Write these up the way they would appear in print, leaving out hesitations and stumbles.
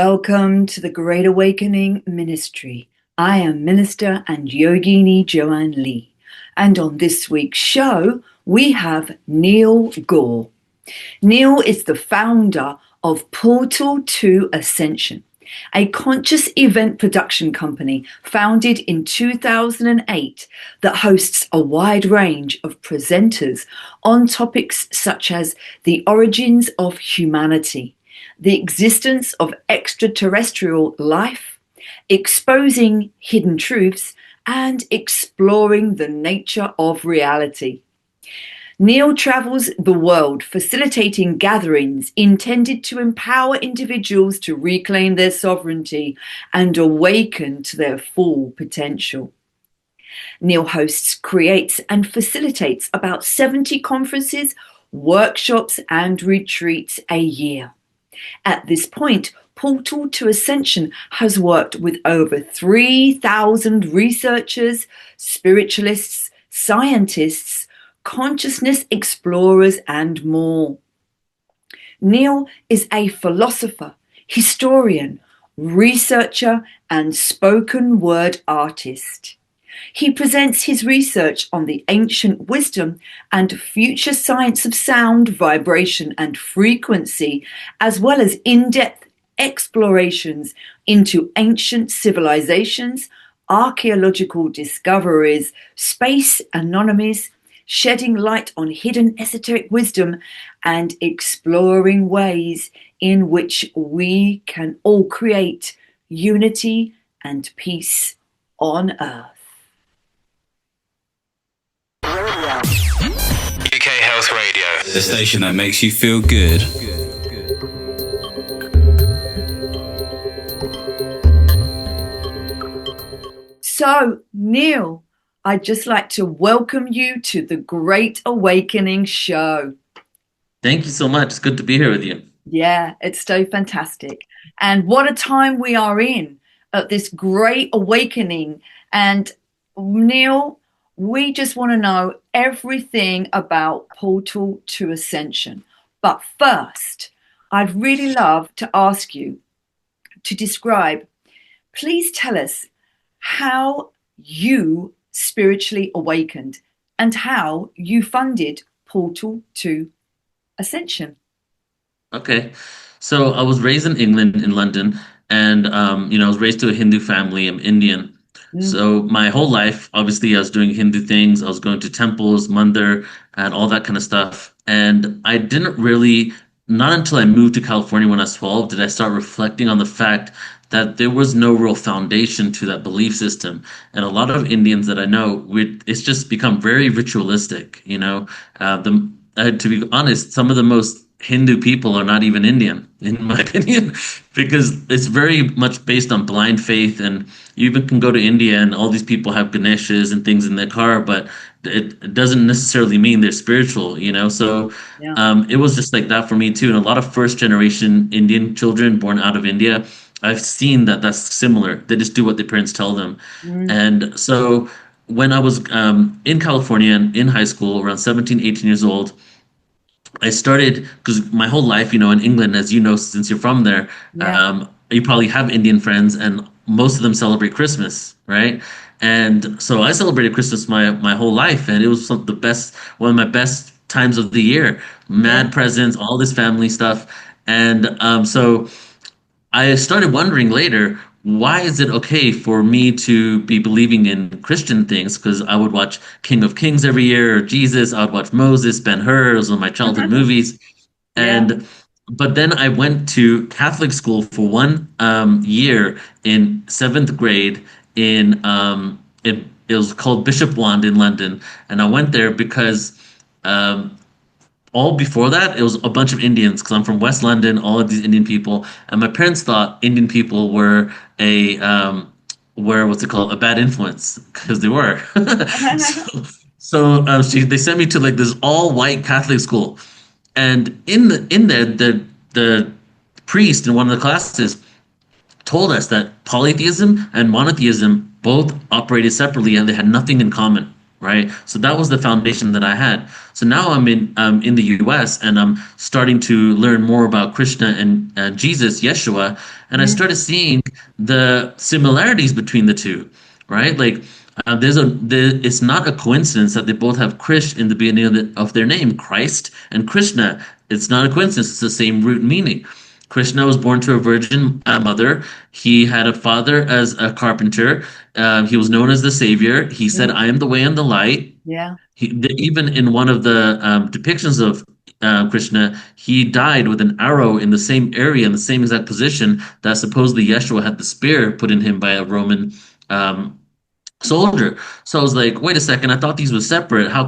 Welcome to the Great Awakening Ministry. I am Minister and Yogini Joanne Lee, and on this week's show, we have Neil Gaur. Neil is the founder of Portal to Ascension, a conscious event production company founded in 2008 that hosts a wide range of presenters on topics such as the origins of humanity, the existence of extraterrestrial life, exposing hidden truths, and exploring the nature of reality. Neil travels the world facilitating gatherings intended to empower individuals to reclaim their sovereignty and awaken to their full potential. Neil hosts, creates, and facilitates about 70 conferences, workshops, and retreats a year. At this point, Portal to Ascension has worked with over 3,000 researchers, spiritualists, scientists, consciousness explorers, and more. Neil is a philosopher, historian, researcher, and spoken word artist. He presents his research on the ancient wisdom and future science of sound, vibration, and frequency, as well as in-depth explorations into ancient civilisations, archaeological discoveries, space anomalies, shedding light on hidden esoteric wisdom, and exploring ways in which we can all create unity and peace on Earth. UK Health Radio, the station that makes you feel good. So, Neil, I'd just like to welcome you to the Great Awakening show. Thank you so much. It's good to be here with you. Yeah, it's so fantastic. And what a time we are in at this Great Awakening. And Neil, we just want to know everything about Portal to Ascension. But first, I'd really love to ask you to describe, please tell us how you spiritually awakened and how you funded Portal to Ascension. Okay. So I was raised in England, in London, and, I was raised to a Hindu family. I'm Indian. So my whole life, obviously, I was doing Hindu things. I was going to temples, mandir, and all that kind of stuff. And I didn't really, not until I moved to California when I was 12, did I start reflecting on the fact that there was no real foundation to that belief system. And a lot of Indians that I know, it's just become very ritualistic, to be honest, some of the most Hindu people are not even Indian, in my opinion, because it's very much based on blind faith. And you even can go to India and all these people have Ganeshas and things in their car, but it doesn't necessarily mean they're spiritual, So it was just like that for me too. And a lot of first generation Indian children born out of India, I've seen that that's similar. They just do what their parents tell them. And so when I was in California and in high school, around 17, 18 years old, I started, because my whole life, in England, as you know, since you're from there, you probably have Indian friends, and most of them celebrate Christmas, right? And so I celebrated Christmas my whole life, and it was one of my best times of the year. Mad presents, all this family stuff. And so I started wondering later, why is it okay for me to be believing in Christian things? Because I would watch King of Kings every year, or Jesus. I would watch Moses, Ben-Hur, those were my childhood movies. But then I went to Catholic school for 1 year in 7th grade it was called Bishop Wand in London. And I went there because all before that, it was a bunch of Indians, because I'm from West London, all of these Indian people. And my parents thought Indian people were a bad influence, because they were. They sent me to like this all white Catholic school. And in there, the priest in one of the classes told us that polytheism and monotheism both operated separately and they had nothing in common. right? So that was the foundation that I had. So now I'm in the U.S. and I'm starting to learn more about Krishna and Jesus, Yeshua, and I Mm. started seeing the similarities between the two, right? Like it's not a coincidence that they both have Krish in the beginning of their name, Christ and Krishna. It's not a coincidence. It's the same root meaning. Krishna was born to a virgin mother. He had a father as a carpenter. He was known as the savior. He said, Mm. "I am the way and the light." Yeah. Even in one of the depictions of Krishna, he died with an arrow in the same area, in the same exact position that supposedly Yeshua had the spear put in him by a Roman um, soldier. So I was like, wait a second, I thought these were separate. How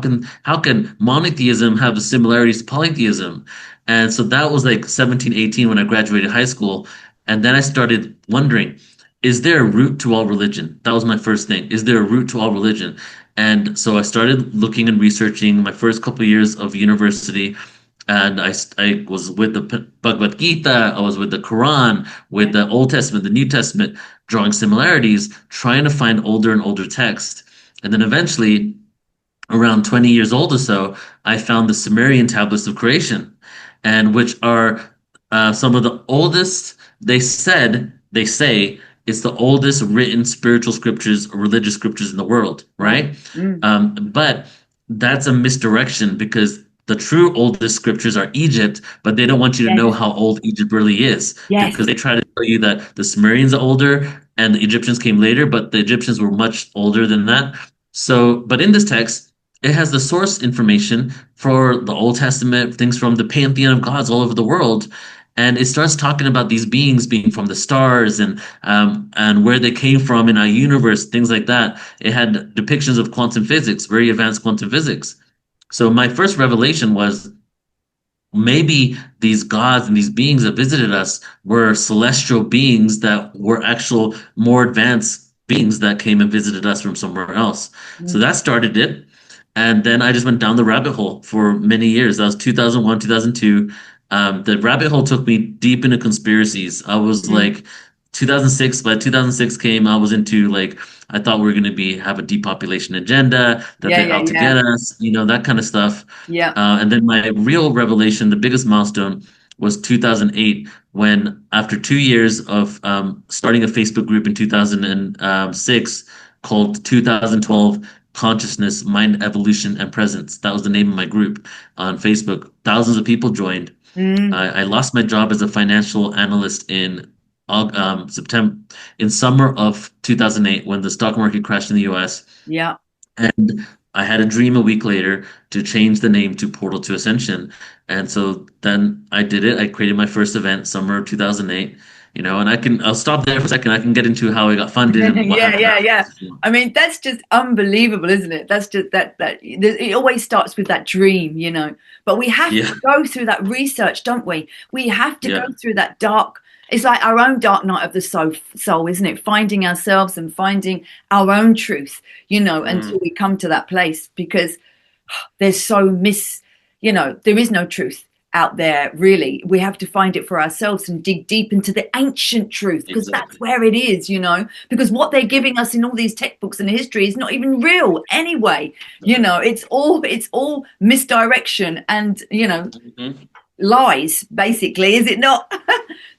can monotheism have the similarities to polytheism? And so that was like 17, 18 when I graduated high school. And then I started wondering, is there a root to all religion? That was my first thing. Is there a root to all religion? And so I started looking and researching my first couple of years of university. And I was with the Bhagavad Gita, I was with the Quran, with Yeah. the Old Testament, the New Testament, drawing similarities, trying to find older and older texts. And then eventually, around 20 years old or so, I found the Sumerian tablets of creation, and which are some of the oldest, they say, it's the oldest written spiritual scriptures or religious scriptures in the world, Wow. right? Mm. But that's a misdirection because the true oldest scriptures are Egypt, but they don't want you to know Yes. how old Egypt really is Yes. because they try to tell you that the Sumerians are older and the Egyptians came later, but the Egyptians were much older than that. So, but in this text, it has the source information for the Old Testament, things from the pantheon of gods all over the world. And it starts talking about these beings being from the stars and where they came from in our universe, things like that. It had depictions of quantum physics, very advanced quantum physics. So my first revelation was maybe these gods and these beings that visited us were celestial beings that were actual more advanced beings that came and visited us from somewhere else. So Mm. that started it. And then I just went down the rabbit hole for many years. That was 2001, 2002. The rabbit hole took me deep into conspiracies. I was Mm. like, 2006, by 2006 came, I was into like, I thought we were going to have a depopulation agenda, that Yeah. they're Yeah. out to Yeah. get us, that kind of stuff. Yeah. And then my real revelation, the biggest milestone, was 2008, when after 2 years of starting a Facebook group in 2006 called 2012 Consciousness, Mind Evolution, and Presence. That was the name of my group on Facebook. Thousands of people joined. Mm. I lost my job as a financial analyst September, in summer of 2008, when the stock market crashed in the U.S. Yeah. And I had a dream a week later to change the name to Portal to Ascension. And so then I did it. I created my first event summer of 2008, and I'll stop there for a second. I can get into how I got funded and what Yeah, happened yeah, yeah. afterwards. I mean, that's just unbelievable, isn't it? That's just that it always starts with that dream. But we have Yeah, to go through that research, don't we? We have to go yeah. through that dark. It's like our own dark night of the soul, isn't it? Finding ourselves and finding our own truth, until Mm, we come to that place because there's so there is no truth out there, really. We have to find it for ourselves and dig deep into the ancient truth because that's exactly. where it is, because what they're giving us in all these textbooks and history is not even real anyway. It's all misdirection and Mhm. lies, basically, is it not?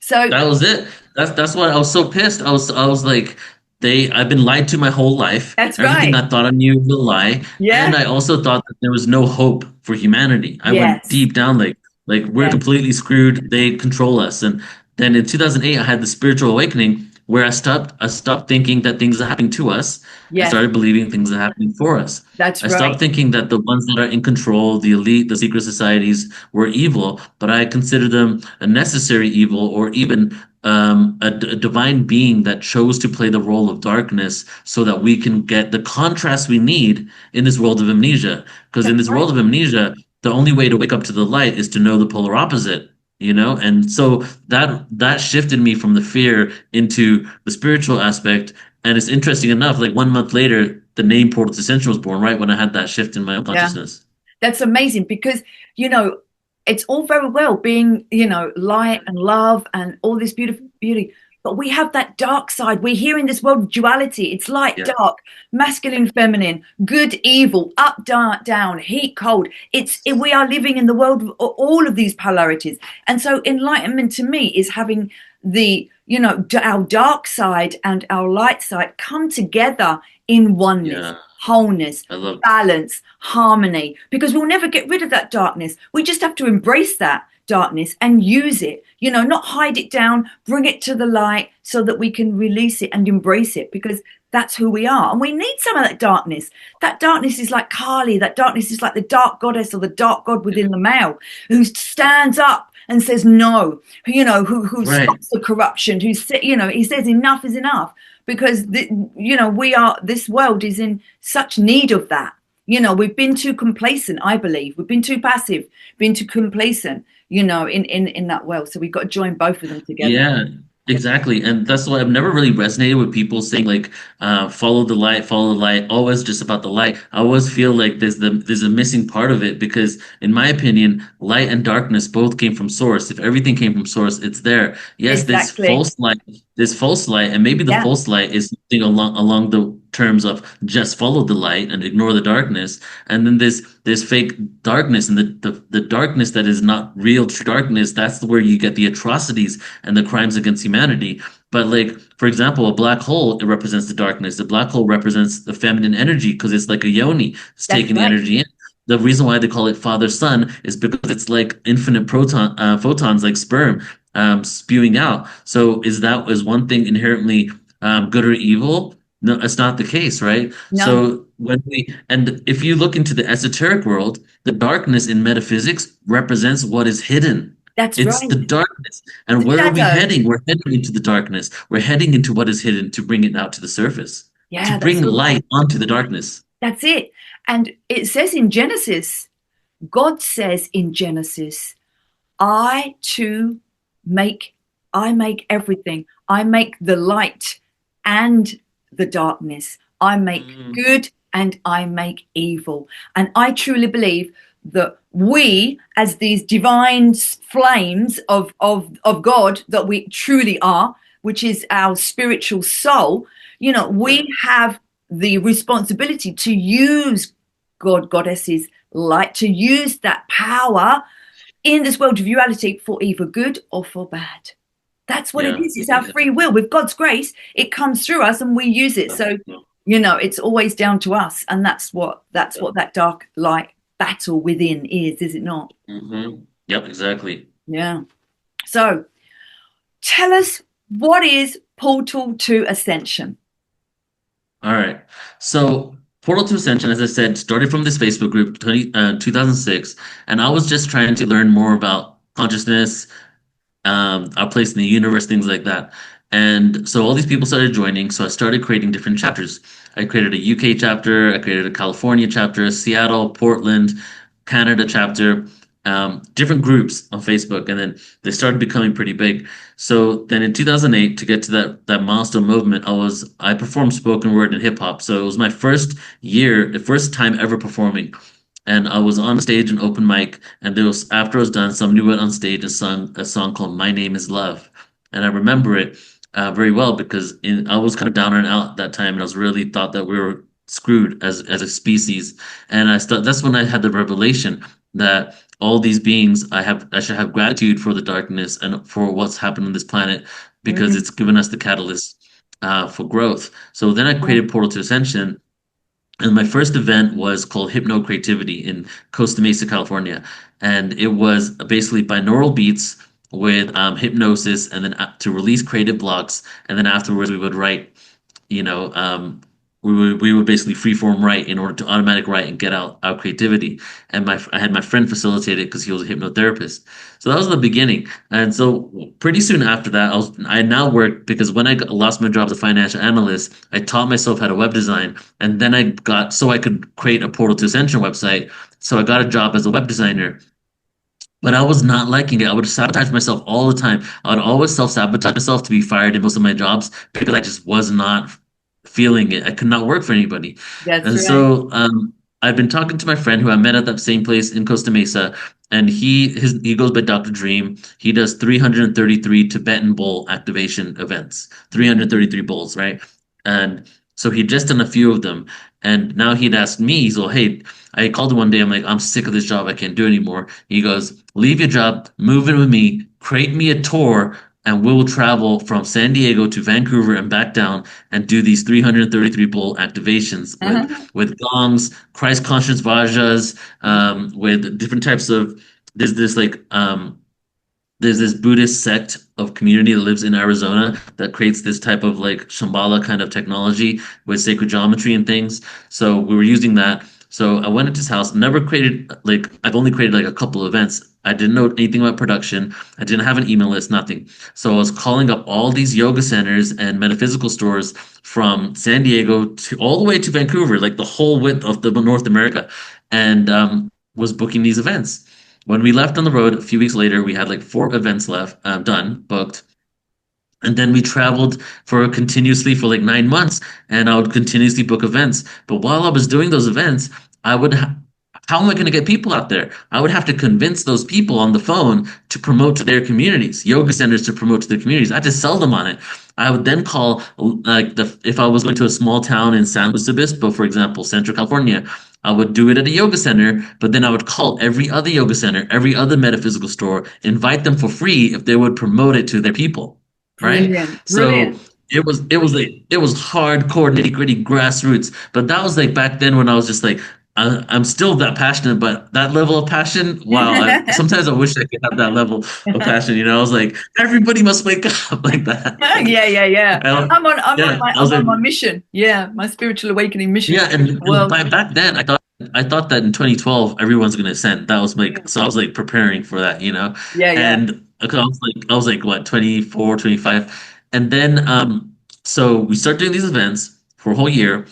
So That was it. That's why I was so pissed. I was like, I've been lied to my whole life. that's Everything right. I thought I knew was a lie. Yeah. And I also thought that there was no hope for humanity. I went Yes. deep down, like we're Yes. completely screwed. They control us. And then in 2008, I had the spiritual awakening where I stopped thinking that things are happening to us and Yes. started believing things are happening for us. That's I right. stopped thinking that the ones that are in control, the elite, the secret societies, were evil, but I consider them a necessary evil or even a divine being that chose to play the role of darkness so that we can get the contrast we need in this world of amnesia. Because in That's this right. world of amnesia, the only way to wake up to the light is to know the polar opposite. And so that shifted me from the fear into the spiritual aspect. And it's interesting enough, like 1 month later, the name Portal to Ascension was born, right when I had that shift in my own Yeah. consciousness. That's amazing because, you know, it's all very well being, light and love and all this beautiful beauty. But we have that dark side. We're here in this world of duality. It's light, Yeah. dark, masculine, feminine, good, evil, up, down, heat, cold. We are living in the world of all of these polarities. And so enlightenment to me is having our dark side and our light side come together in oneness, Yeah. wholeness, I love. balance, harmony, because we'll never get rid of that darkness. We just have to embrace that darkness and use it, not hide it down, bring it to the light so that we can release it and embrace it, because that's who we are. And we need some of that darkness. That darkness is like Kali. That darkness is like the dark goddess or the dark god within the male who stands up and says no, who Right. stops the corruption, he says enough is enough, because this world is in such need of that. We've been too complacent, I believe. We've been too passive, been too complacent, in that world. So we've got to join both of them together. Yeah, exactly. And that's why I've never really resonated with people saying like follow the light, always just about the light. I always feel like there's a missing part of it because in my opinion, light and darkness both came from source. If everything came from source, it's there. Yes, Exactly. there's false light, and maybe the Yeah, false light is something along the terms of just follow the light and ignore the darkness. And then there's fake darkness, and the darkness that is not real true darkness, that's where you get the atrocities and the crimes against humanity. But like, for example, a black hole, it represents the darkness. The black hole represents the feminine energy because it's like a yoni. It's that's taking the right. energy in. The reason why they call it father son is because it's like infinite photons, like sperm, spewing out. So is one thing inherently good or evil? No, it's not the case, right? No, So and if you look into the esoteric world, the darkness in metaphysics represents what is hidden. that's It's the right. darkness. The And where are we shadow. heading? We're heading into the darkness. We're heading into what is hidden to bring it out to the surface, to Yeah, that's bring so right. light onto the darkness. That's it. And it says in Genesis, God says in Genesis, I too make, I make everything. I make the light and the darkness. I make Mm, good and I make evil. And I truly believe that we, as these divine flames of God that we truly are, which is our spiritual soul, yeah, we have the responsibility to use God, goddesses, light, to use that power in this world of duality for either good or for bad. That's what it yeah, is. It's our yeah, free will. With God's grace, it comes through us and we use it. So, yeah, it's always down to us. And yeah. that's what that dark light battle within is it not? Yep, exactly. Yeah. So tell us, what is Portal to Ascension? All right. So Portal to Ascension, as I said, started from this Facebook group 2006, and I was just trying to learn more about consciousness, our place in the universe, things like that. And so all these people started joining. So I started creating different chapters. I created a UK chapter, I created a California chapter, Seattle, Portland, Canada chapter, different groups on Facebook. And then they started becoming pretty big. So then in 2008, to get to that milestone movement, I performed spoken word and hip hop. So it was my first year, the first time ever performing. And I was on stage and open mic, and there was after I was done, somebody went on stage and sung a song called "My Name Is Love," and I remember it very well because I was kind of down and out that time, and I was really thought that we were screwed as a species. And that's when I had the revelation that all these beings, I should have gratitude for the darkness and for what's happened on this planet because Mm, it's given us the catalyst for growth. So then I yeah. created Portal to Ascension, and my first event was called Hypno Creativity in Costa Mesa, California. And it was basically binaural beats with hypnosis and then to release creative blocks. And then afterwards, we would write, you know, we would basically freeform write in order to automatic write and get out our creativity. And I had my friend facilitate it because he was a hypnotherapist. So that was the beginning. And so pretty soon after that, I now work because when I lost my job as a financial analyst, I taught myself how to web design, and then so I could create a Portal to Ascension website. So I got a job as a web designer. But I was not liking it. I would sabotage myself all the time. I would always self-sabotage myself to be fired in most of my jobs because I just was not feeling it. I could not work for anybody. That's And right. so I've been talking to my friend who I met at that same place in Costa Mesa, and he goes by Dr. Dream. He does 333 Tibetan bowl activation events, 333 bowls, right? And so he'd just done a few of them, and now he'd asked me, he's like, "Hey," I called him one day. I'm like, "I'm sick of this job. I can't do it anymore." He goes, "Leave your job, move in with me, create me a tour." And we'll travel from San Diego to Vancouver and back down and do these 333 bowl activations with gongs, Christ conscious vajas, with different types of there's this there's this Buddhist sect of community that lives in Arizona that creates this type of like Shambhala kind of technology with sacred geometry and things. So we were using that. So I went into his house, never created like I've only created like a couple of events. I didn't know anything about production. I didn't have an email list, nothing. So I was calling up all these yoga centers and metaphysical stores from San Diego to all the way to Vancouver, like the whole width of the North America, and was booking these events. When we left on the road a few weeks later, we had like four events left, done, booked. And then we traveled for continuously for like 9 months, and I would continuously book events. But while I was doing those events, I would, how am I going to get people out there? I would have to convince those people on the phone to promote to their communities, yoga centers to promote to their communities. I had to sell them on it. I would then call like if I was going to a small town in San Luis Obispo, for example, Central California, I would do it at a yoga center, but then I would call every other yoga center, every other metaphysical store, invite them for free if they would promote it to their people, right? Brilliant, So brilliant. it was hardcore nitty gritty grassroots, but that was like back then when I was just like I'm still that passionate, but that level of passion, wow! Sometimes I wish I could have that level of passion. You know, I was like, everybody must wake up like that. Yeah, yeah, yeah. Yeah, I was I'm on like, my mission. Yeah, my spiritual awakening mission to yeah, change the and world. by back then, I thought that in 2012 everyone's gonna ascend. That was Yeah, like so I was like preparing for that, you know. yeah, yeah. And I was like what 24, 25, and then so we start doing these events for a whole year,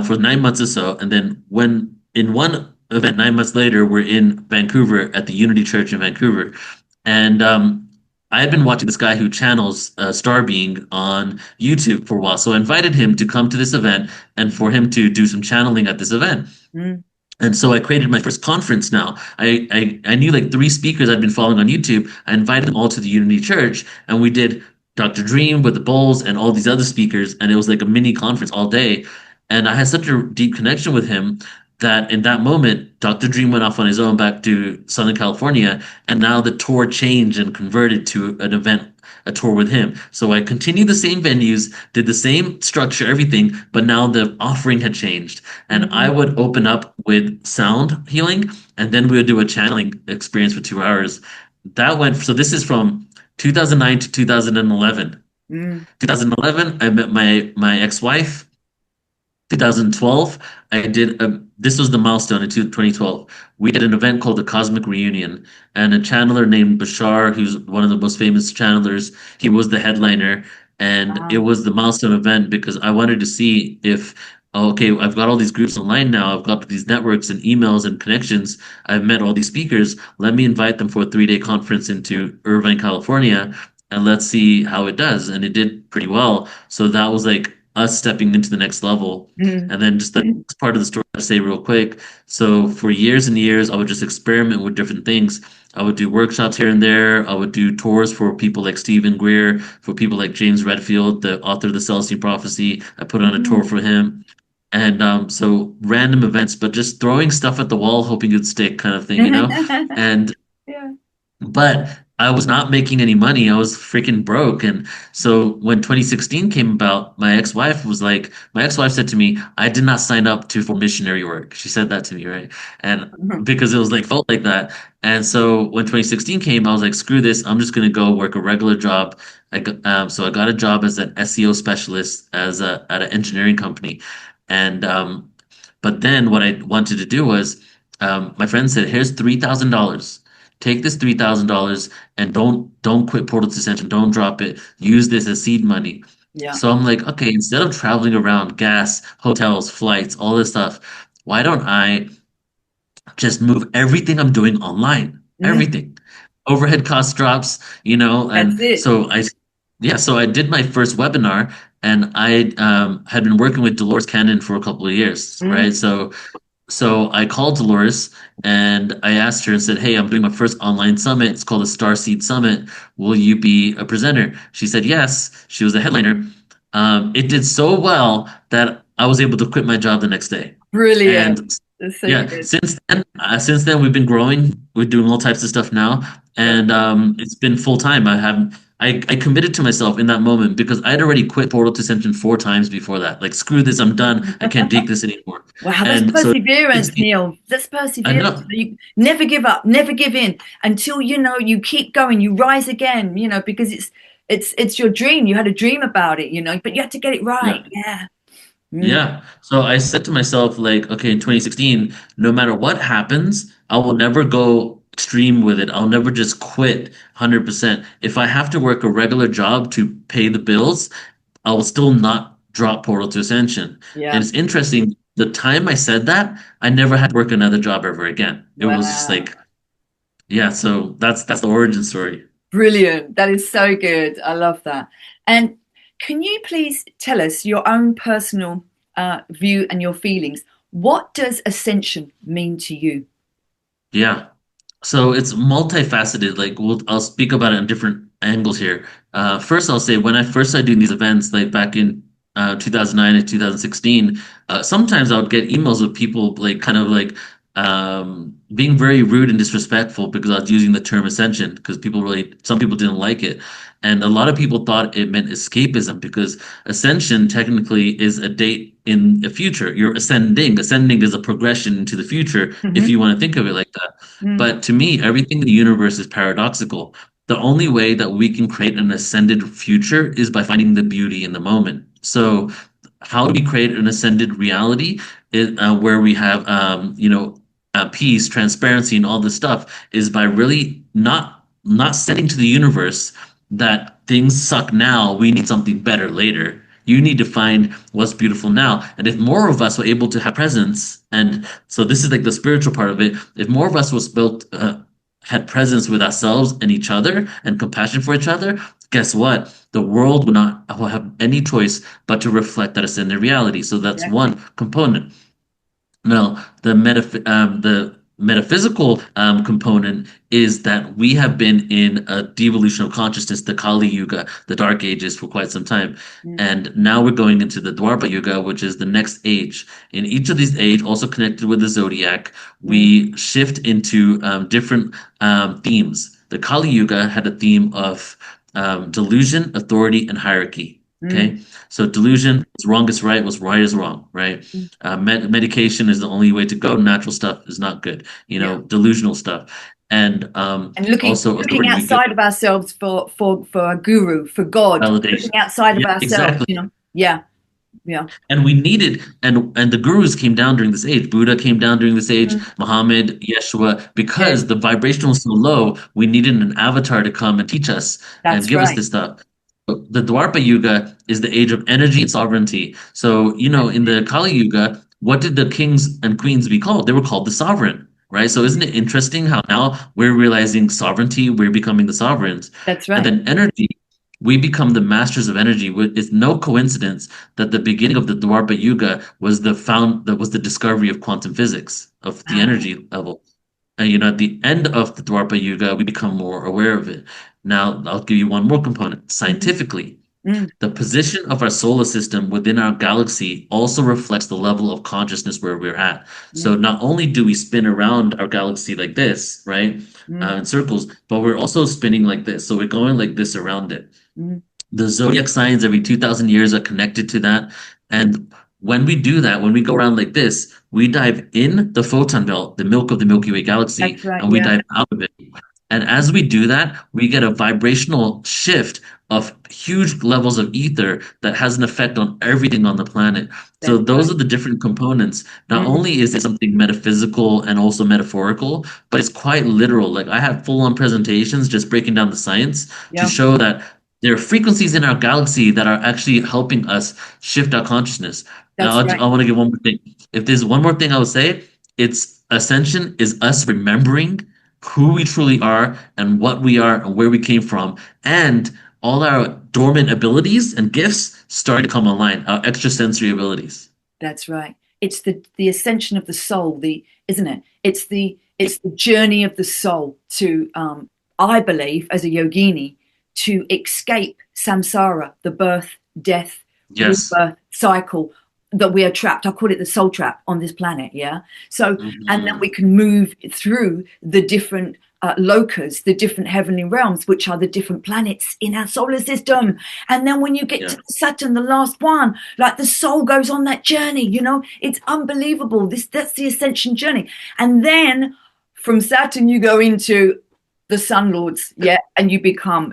for 9 months or so, and then when in one event 9 months later we're in Vancouver at the Unity Church in Vancouver, and I had been watching this guy who channels Star Being on YouTube for a while, so I invited him to come to this event and for him to do some channeling at this event. Mm, And so I created my first conference now. I knew like three speakers I'd been following on YouTube. I invited them all to the Unity Church, and we did Dr. Dream with the Bulls and all these other speakers, and it was like a mini conference all day. And I had such a deep connection with him that in that moment, Dr. Dream went off on his own back to Southern California, and now the tour changed and converted to an event, a tour with him. So I continued the same venues, did the same structure, everything, but now the offering had changed. And I mhm. would open up with sound healing, and then we would do a channeling experience for 2 hours. That went, so this is from 2009 to 2011. Mm. 2011, I met my ex-wife. 2012, I did this was the milestone in 2012. We did an event called the Cosmic Reunion, and a channeler named Bashar, who's one of the most famous channelers, he was the headliner, and it Wow. was the milestone event because I wanted to see if, oh, okay, I've got all these groups online now, I've got these networks and emails and connections, I've met all these speakers, let me invite them for a 3-day conference into Irvine, California, and let's see how it does. And it did pretty well. So that was like us stepping into the next level. Mm. And then just the next part of the story, I'll say real quick. So for years and years, I would just experiment with different things. I would do workshops here and there. I would do tours for people like Stephen Greer, for people like James Redfield, the author of the Celestine Prophecy. I put on a tour Mm. for him. And so random events, but just throwing stuff at the wall, hoping it'd stick kind of thing, you know? And Yeah. but I was not making any money. I was freaking broke. And so when 2016 came about, my ex-wife said to me, I did not sign up to for missionary work. She said that to me, right? And Mhm. because it was like felt like that. And so when 2016 came, I was like, screw this. I'm just gonna go work a regular job. So I got a job as an SEO specialist at an engineering company. And but then what I wanted to do was my friend said, here's $3,000. Take this $3,000 and don't quit Portal to Ascension. Don't drop it. Use this as seed money. Yeah. So I'm like, okay, instead of traveling around, gas, hotels, flights, all this stuff, why don't I just move everything I'm doing online? Mm. Everything. Overhead cost drops, you know, That's and it. yeah, so I did my first webinar, and I had been working with Dolores Cannon for a couple of years, right? Mm. So So I called Dolores and I asked her and said, "Hey, I'm doing my first online summit. It's called the Starseed Summit. Will you be a presenter?" She said yes. She was the headliner. It did so well that I was able to quit my job the next day. Brilliant. And That's so yeah, good. since then we've been growing. We're doing all types of stuff now, That's and it's been full time. I committed to myself in that moment because I'd already quit Portal to Ascension 4 times before that. Like, screw this, I'm done. I can't take this anymore. Wow, that's And so perseverance, 16, Neil. That's I perseverance. know. You never give up, never give in until you keep going, you rise again, because it's your dream. You had a dream about it, but you had to get it right. Yeah. Yeah. Mm, Yeah. So I said to myself, like, okay, in 2016, no matter what happens, I will never go extreme with it. I'll never just quit 100%. If I have to work a regular job to pay the bills, I will still not drop Portal to Ascension. And yeah. it's interesting, the time I said that, I never had to work another job ever again. It was just Wow. like, yeah, so that's the origin story. Brilliant. That is so good. I love that. And can you please tell us your own personal view and your feelings? What does ascension mean to you? Yeah. So it's multifaceted. Like I'll speak about it in different angles here. First, I'll say when I first started doing these events, like back in 2009 and 2016, sometimes I would get emails of people like kind of like being very rude and disrespectful because I was using the term ascension because some people didn't like it. And a lot of people thought it meant escapism because ascension technically is a date in the future. You're ascending. Ascending is a progression into the future if Hmm. you want to think of it like that. Mm, But to me, everything in the universe is paradoxical. The only way that we can create an ascended future is by finding the beauty in the moment. So, how do we create an ascended reality where we have, peace, transparency, and all this stuff? Is by really not setting to the universe that things suck now. We need something better later. You need to find what's beautiful now. And if more of us were able to have presence, and so this is like the spiritual part of it, if more of us was built, had presence with ourselves and each other and compassion for each other, guess what? The world will have any choice but to reflect that ascended reality. So that's exactly. one component. Now, the metaphysical component is that we have been in a devolution of consciousness, the Kali Yuga, the Dark Ages, for quite some time. Mm, And now we're going into the Dwapara Yuga, which is the next age. In each of these age, also connected with the zodiac, mm, we shift into different themes. The Kali Yuga had a theme of delusion, authority, and hierarchy. mm, Okay, so delusion, what's wrong is right, what's right is wrong, right? mm. Medication is the only way to go. Natural stuff is not good. Yeah. Delusional stuff, and And looking also looking authority. We get outside of ourselves for a guru, for God, looking validation. outside of Yeah, ourselves, exactly. Yeah, yeah. And we needed, and the gurus came down during this age. Buddha came down during this age. Mm, Muhammad, Yeshua, yes, because the vibration was so low, we needed an avatar to come and teach us and that's give us right. this stuff. The Dwapara Yuga is the age of energy and sovereignty. So, That's in it. the Kali Yuga, what did the kings and queens be called? They were called the sovereign, right? So, isn't it interesting how now we're realizing sovereignty, we're becoming the sovereigns, That's and right. then energy. We become the masters of energy. It's no coincidence that the beginning of the Dwapara Yuga was that was the discovery of quantum physics of the Ah, energy level. And at the end of the Dwapara Yuga, we become more aware of it. Now, I'll give you one more component. mhm, Scientifically, mm, the position of our solar system within our galaxy also reflects the level of consciousness where we're at. So mm, not only do we spin around our galaxy like this, right, mm, in circles, but we're also spinning like this. So we're going like this around it. mm. The zodiac signs every 2,000 years are connected to that. And when we do that, when we go around like this, we dive in the photon belt, the milk of the Milky Way galaxy, That's right. and we Yeah, dive out of it. And as we do that, we get a vibrational shift of huge levels of ether that has an effect on everything on the planet. So that's those right. are the different components. Not Mm, only is it something metaphysical and also metaphorical, but it's quite literal. Like I have full-on presentations just breaking down the science to yeah, show that there are frequencies in our galaxy that are actually helping us shift our consciousness. Now, that's right. I want to give one more thing. If there's one more thing I would say, it's ascension is us remembering who we truly are and what we are and where we came from. And all our dormant abilities and gifts start to come online, our extrasensory abilities. That's right. the ascension of the soul, the isn't it? It's the journey of the soul to I believe as a yogini to escape samsara, the birth, death, Yes. rebirth cycle that we are trapped. I call it the soul trap on this planet. Yeah. So, and then Hmm. we can move through the different lokas, the different heavenly realms, which are the different planets in our solar system. And then when you get Yeah. to Saturn, the last one, like the soul goes on that journey, it's unbelievable. That's the ascension journey. And then from Saturn, you go into the Sun Lords, yeah, and you become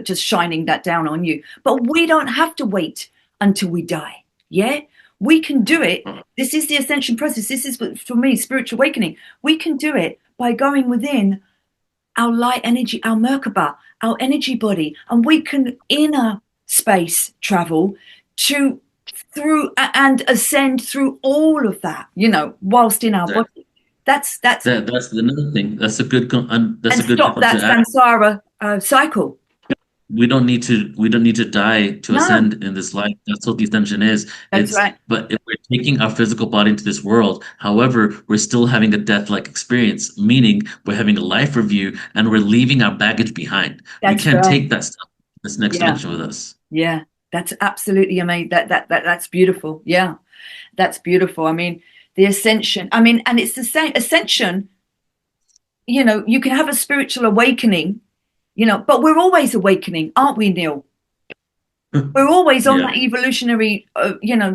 just shining that down on you. But we don't have to wait until we die, yeah. We can do it. This is the ascension process. This is for me spiritual awakening. We can do it by going within our light energy, our Merkaba, our energy body, and we can inner space travel to through and ascend through all of that, whilst in our Exactly. body. That's That's another thing. That's and a good stop comment that to add. samsara cycle. We don't need to die to No, ascend in this life. That's what the ascension is. that's It's right. but if we're taking our physical body into this world, however, we're still having a death-like experience, meaning we're having a life review and we're leaving our baggage behind. We That's can't right. take that stuff to this next Yeah, dimension with us. yeah. That's absolutely amazing. That's beautiful. Yeah, that's beautiful. I mean, the ascension. I mean, and it's the same ascension. You can have a spiritual awakening. But we're always awakening, aren't we, Neil? We're always on Yeah, that evolutionary,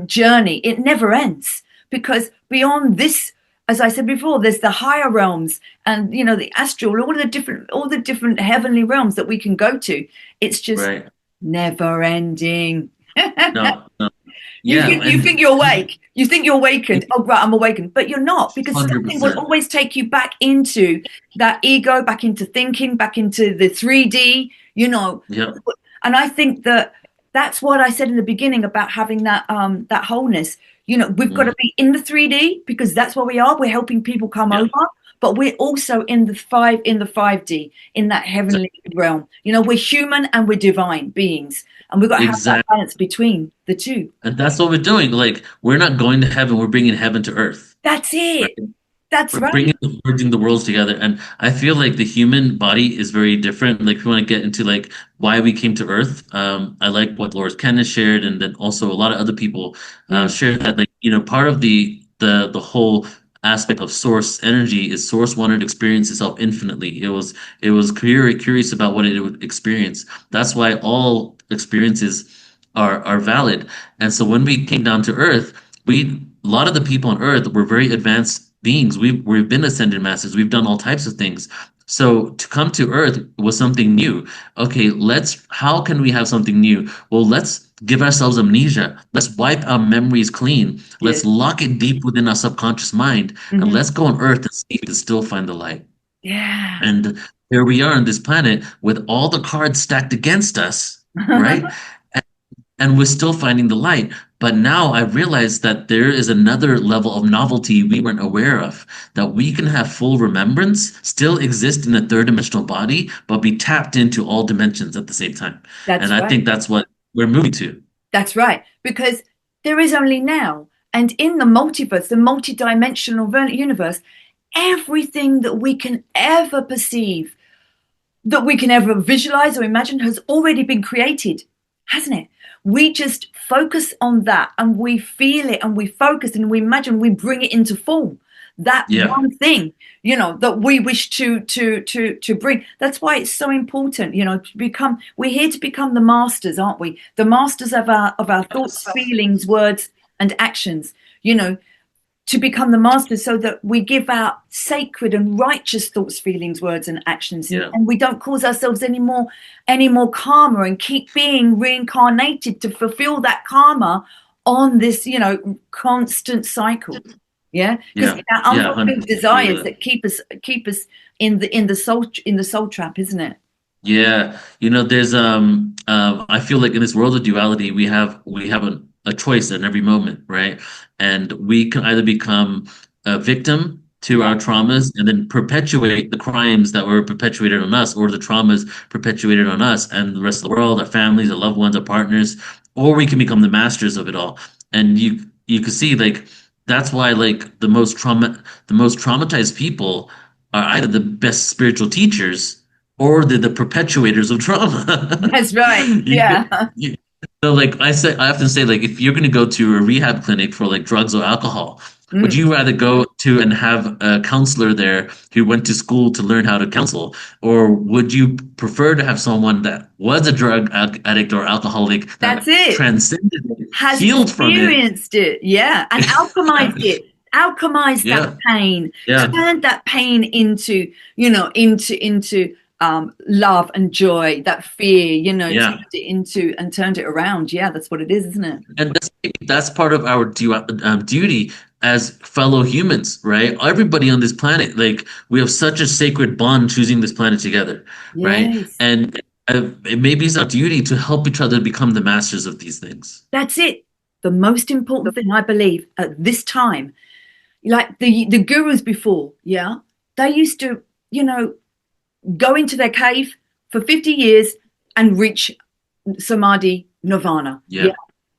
journey. It never ends because beyond this, as I said before, there's the higher realms and the astral, all the different heavenly realms that we can go to. It's just right. never ending. No, no. You Yeah, think you think and you're awake. You think you're awakened. Oh, right, I'm awakened, but you're not because something will 100%. always take you back into that ego, back into thinking, back into the 3D. Yep. And I think that's what I said in the beginning about having that wholeness. We've got Mhm. to be in the 3D because that's where we are. We're helping people come Yeah, over, but we're also in the 5D, in that heavenly exactly. realm. We're human and we're divine beings, and we've got to have that Exactly. balance between the two. And that's what we're doing. Like, we're not going to heaven, we're bringing heaven to earth. That's Right? it. That's We're right. merging the worlds together. And I feel like the human body is very different. Like, if we want to get into like why we came to Earth, I like what Loris Kennis shared, and then also a lot of other people Mm, shared that, like, part of the whole aspect of source energy is source wanted to experience itself infinitely. It was curious about what it would experience. That's why all experiences are valid. And so when we came down to Earth, a lot of the people on Earth were very advanced beings. We've been ascended masters. We've done all types of things. So to come to Earth was something new. Okay, how can we have something new? Well, let's give ourselves amnesia. Let's wipe our memories clean. yes. Let's lock it deep within our subconscious mind, and Hmm. let's go on Earth and see if we can still find the light. Yeah. And here we are on this planet with all the cards stacked against us, right? And we're still finding the light. But now I realized that there is another level of novelty we weren't aware of, that we can have full remembrance, still exist in a third dimensional body, but be tapped into all dimensions at the same time. And That's I right. think that's what we're moving to. That's right. Because there is only now. And in the multiverse, the multidimensional universe, everything that we can ever perceive, that we can ever visualize or imagine has already been created, hasn't it? We just focus on that and we feel it and we focus and we imagine we bring it into form. That Yeah, one thing, that we wish to bring. That's why it's so important, to become. We're here to become the masters, aren't we? The masters of our thoughts, feelings, words, and actions. You know, to become the master so that we give out sacred and righteous thoughts, feelings, words, and actions, and, yeah, and we don't cause ourselves any more karma and keep being reincarnated to fulfill that karma on this constant cycle. Yeah, because yeah, our yeah, unfulfilled 100% agree with desires that. that keep us in the soul trap, isn't it? Yeah, there's I feel like in this world of duality, we have a choice at every moment, right? And we can either become a victim to Yeah, our traumas and then perpetuate the crimes that were perpetuated on us, or the traumas perpetuated on us and the rest of the world, our families, our loved ones, our partners, or we can become the masters of it all. And you can see like that's why like the most traumatized people are either the best spiritual teachers or they're the perpetuators of trauma. That's right. You, Yeah. you, so like I often say like if you're going to go to a rehab clinic for like drugs or alcohol, would Mm. you rather go to and have a counselor there who went to school to learn how to counsel, or would you prefer to have someone that was a addict or alcoholic that That's it. transcended it, Has healed from it? experienced it, yeah, and alchemized it, alchemized that Yeah, pain, yeah, turned that pain into, love and joy, that fear, yeah. turned it into and turned it around. Yeah, that's what it is, isn't it? And that's part of our duty as fellow humans, right? Everybody on this planet, like we have such a sacred bond choosing this planet together, right? Yes, And it maybe it's our duty to help each other become the masters of these things. that's it. The most important thing I believe at this time, like the gurus before, yeah, they used to, go into their cave for 50 years and reach samadhi, nirvana, yeah, Yeah,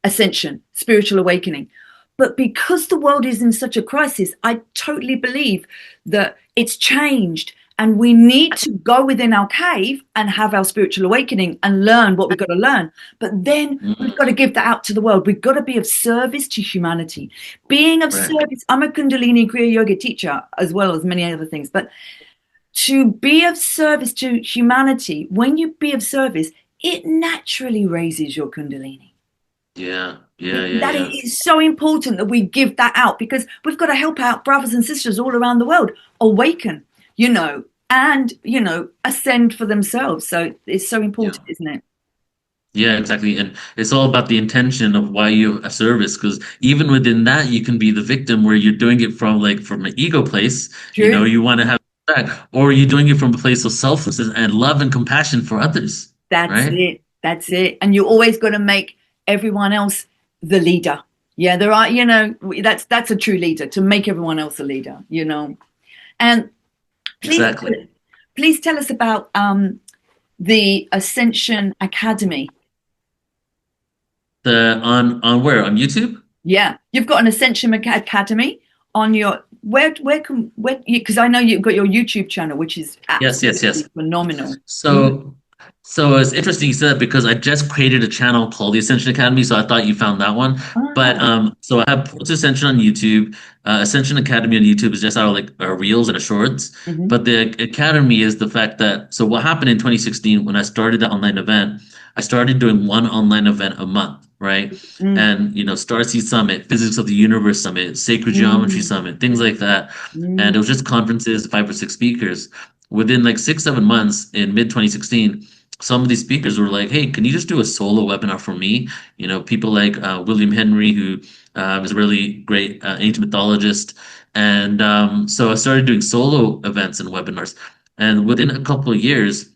ascension, spiritual awakening. But because the world is in such a crisis, I totally believe that it's changed and we need to go within our cave and have our spiritual awakening and learn what we've got to learn. But then we've got to give that out to the world. We've got to be of service to humanity. Being of right. service, I'm a Kundalini Kriya Yoga teacher as well as many other things, but to be of service to humanity, when you be of service, it naturally raises your Kundalini. Yeah, yeah, yeah, That yeah, is so important that we give that out because we've got to help out brothers and sisters all around the world awaken, and ascend for themselves. So it's so yeah. important, isn't it? Yeah, exactly. And it's all about the intention of why you a service, because even within that, you can be the victim where you're doing it from like from an ego place, True. you want to have back, or you're doing it from a place of selflessness and love and compassion for others, That's right? it. That's it. And you always got to make everyone else the leader. Yeah, there are, that's a true leader to make everyone else a leader. And please, Exactly. please tell us about the Ascension Academy. The on where? On YouTube? Yeah, you've got an Ascension Academy on your where because I know you've got your YouTube channel, which is Yes, yes, yes. absolutely phenomenal. Mm. So, so it's interesting you said that because I just created a channel called the Ascension Academy, so I thought you found that one. But Ah, so I have To Ascension on YouTube. Ascension Academy on YouTube is just our like our reels and our shorts. mhm, But the Academy is the fact that so what happened in 2016 when I started the online event, I started doing one online event a month, right? mm, And Starseed Summit, Physics of the Universe Summit, Sacred Geometry mm, Summit, things like that. And it mm. was just conferences, 5 or 6 speakers within like 6, 7 months in mid 2016, some of these speakers were like, "Hey, can you just do a solo webinar for me?" People like William Henry, who is a really great ancient mythologist, and so I started doing solo events and webinars. And within a couple of years,